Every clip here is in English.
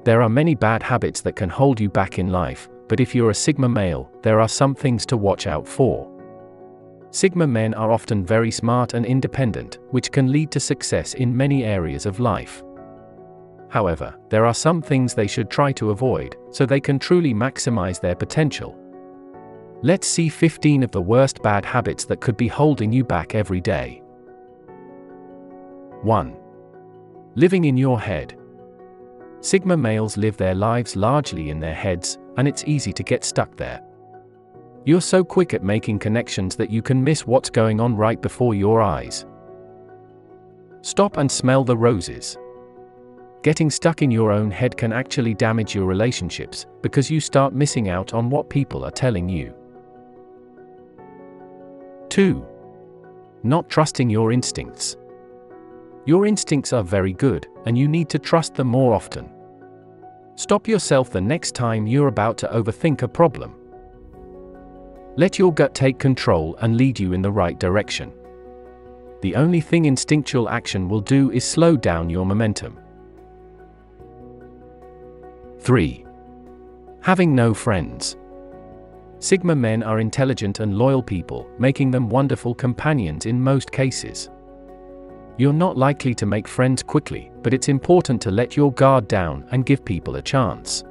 There are many bad habits that can hold you back in life, but if you're a Sigma male, there are some things to watch out for. Sigma men are often very smart and independent, which can lead to success in many areas of life. However, there are some things they should try to avoid, so they can truly maximize their potential. Let's see 15 of the worst bad habits that could be holding you back every day. 1. Living in your head. Sigma males live their lives largely in their heads, and it's easy to get stuck there. You're so quick at making connections that you can miss what's going on right before your eyes. Stop and smell the roses. Getting stuck in your own head can actually damage your relationships, because you start missing out on what people are telling you. 2. Not trusting your instincts. Your instincts are very good, and you need to trust them more often. Stop yourself the next time you're about to overthink a problem. Let your gut take control and lead you in the right direction. The only thing instinctual action will do is slow down your momentum. 3. Having no friends. Sigma men are intelligent and loyal people, making them wonderful companions in most cases. You're not likely to make friends quickly, but it's important to let your guard down and give people a chance.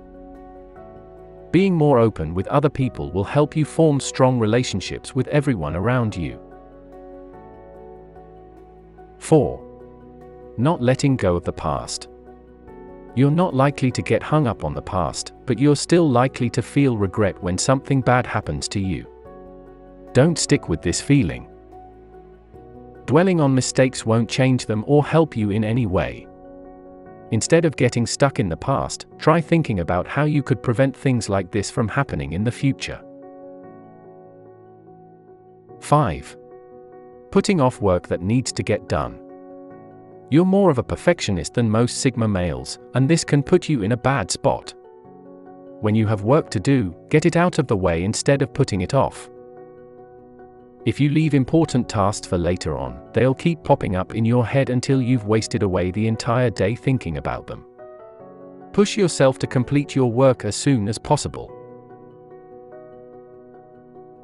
Being more open with other people will help you form strong relationships with everyone around you. 4. Not letting go of the past. You're not likely to get hung up on the past, but you're still likely to feel regret when something bad happens to you. Don't stick with this feeling. Dwelling on mistakes won't change them or help you in any way. Instead of getting stuck in the past, try thinking about how you could prevent things like this from happening in the future. 5. Putting off work that needs to get done. You're more of a perfectionist than most Sigma males, and this can put you in a bad spot. When you have work to do, get it out of the way instead of putting it off. If you leave important tasks for later on, they'll keep popping up in your head until you've wasted away the entire day thinking about them. Push yourself to complete your work as soon as possible.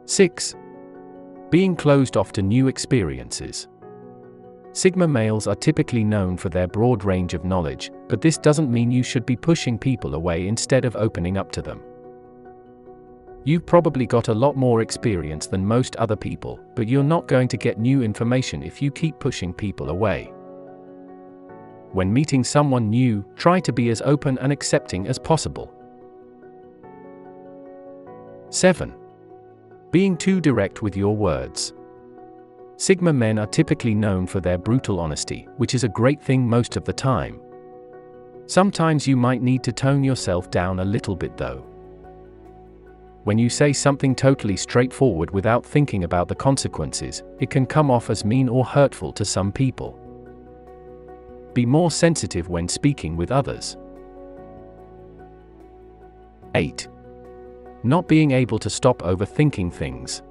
6. Being closed off to new experiences. Sigma males are typically known for their broad range of knowledge, but this doesn't mean you should be pushing people away instead of opening up to them. You've probably got a lot more experience than most other people, but you're not going to get new information if you keep pushing people away. When meeting someone new, try to be as open and accepting as possible. 7. Being too direct with your words. Sigma men are typically known for their brutal honesty, which is a great thing most of the time. Sometimes you might need to tone yourself down a little bit though. When you say something totally straightforward without thinking about the consequences, it can come off as mean or hurtful to some people. Be more sensitive when speaking with others. 8. Not being able to stop overthinking things.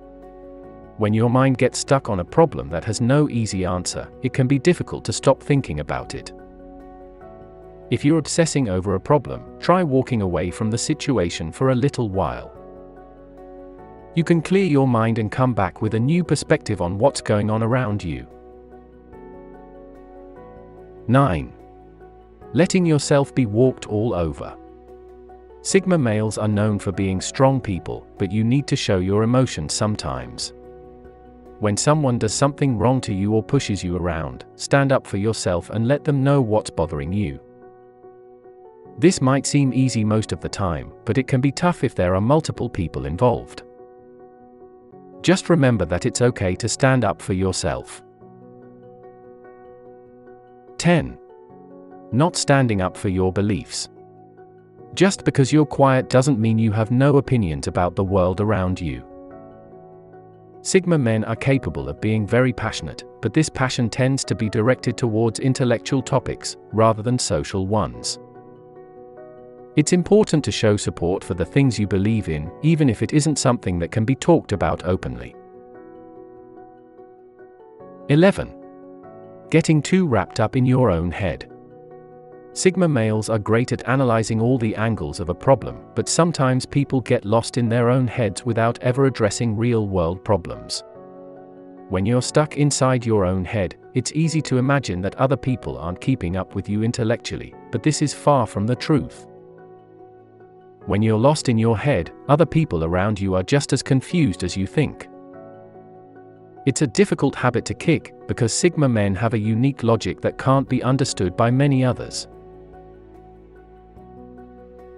When your mind gets stuck on a problem that has no easy answer, it can be difficult to stop thinking about it. If you're obsessing over a problem, try walking away from the situation for a little while. You can clear your mind and come back with a new perspective on what's going on around you. 9. Letting yourself be walked all over. Sigma males are known for being strong people, but you need to show your emotions sometimes. When someone does something wrong to you or pushes you around, stand up for yourself and let them know what's bothering you. This might seem easy most of the time, but it can be tough if there are multiple people involved. Just remember that it's okay to stand up for yourself. 10. Not standing up for your beliefs. Just because you're quiet doesn't mean you have no opinions about the world around you. Sigma men are capable of being very passionate, but this passion tends to be directed towards intellectual topics, rather than social ones. It's important to show support for the things you believe in, even if it isn't something that can be talked about openly. 11. Getting too wrapped up in your own head. Sigma males are great at analyzing all the angles of a problem, but sometimes people get lost in their own heads without ever addressing real-world problems. When you're stuck inside your own head, it's easy to imagine that other people aren't keeping up with you intellectually, but this is far from the truth. When you're lost in your head, other people around you are just as confused as you think. It's a difficult habit to kick, because Sigma men have a unique logic that can't be understood by many others.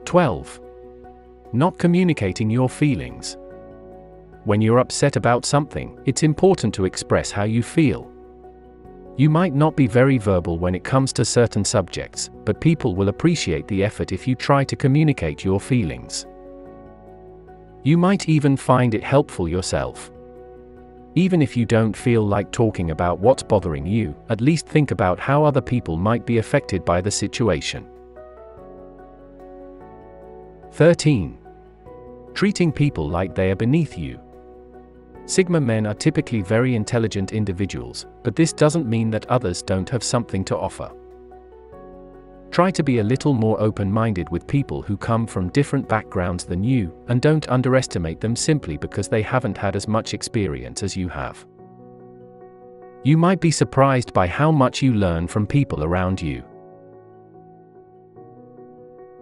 12. Not communicating your feelings. When you're upset about something, it's important to express how you feel. You might not be very verbal when it comes to certain subjects, but people will appreciate the effort if you try to communicate your feelings. You might even find it helpful yourself. Even if you don't feel like talking about what's bothering you, at least think about how other people might be affected by the situation. 13. Treating people like they are beneath you. Sigma men are typically very intelligent individuals, but this doesn't mean that others don't have something to offer. Try to be a little more open-minded with people who come from different backgrounds than you, and don't underestimate them simply because they haven't had as much experience as you have. You might be surprised by how much you learn from people around you.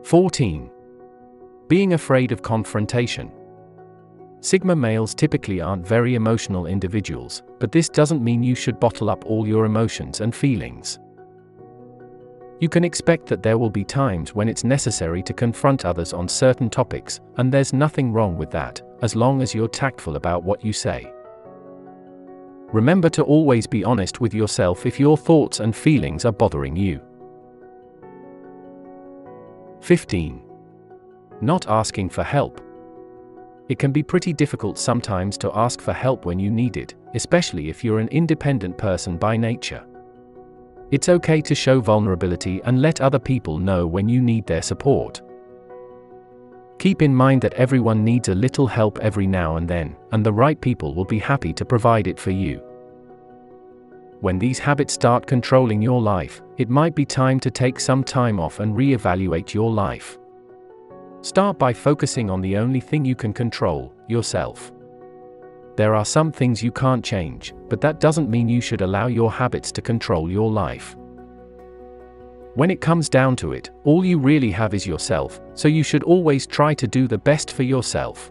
14. Being afraid of confrontation. Sigma males typically aren't very emotional individuals, but this doesn't mean you should bottle up all your emotions and feelings. You can expect that there will be times when it's necessary to confront others on certain topics, and there's nothing wrong with that, as long as you're tactful about what you say. Remember to always be honest with yourself if your thoughts and feelings are bothering you. 15. Not asking for help. It can be pretty difficult sometimes to ask for help when you need it, especially if you're an independent person by nature. It's okay to show vulnerability and let other people know when you need their support. Keep in mind that everyone needs a little help every now and then, and the right people will be happy to provide it for you. When these habits start controlling your life, it might be time to take some time off and re-evaluate your life. Start by focusing on the only thing you can control, yourself. There are some things you can't change, but that doesn't mean you should allow your habits to control your life. When it comes down to it, all you really have is yourself, so you should always try to do the best for yourself.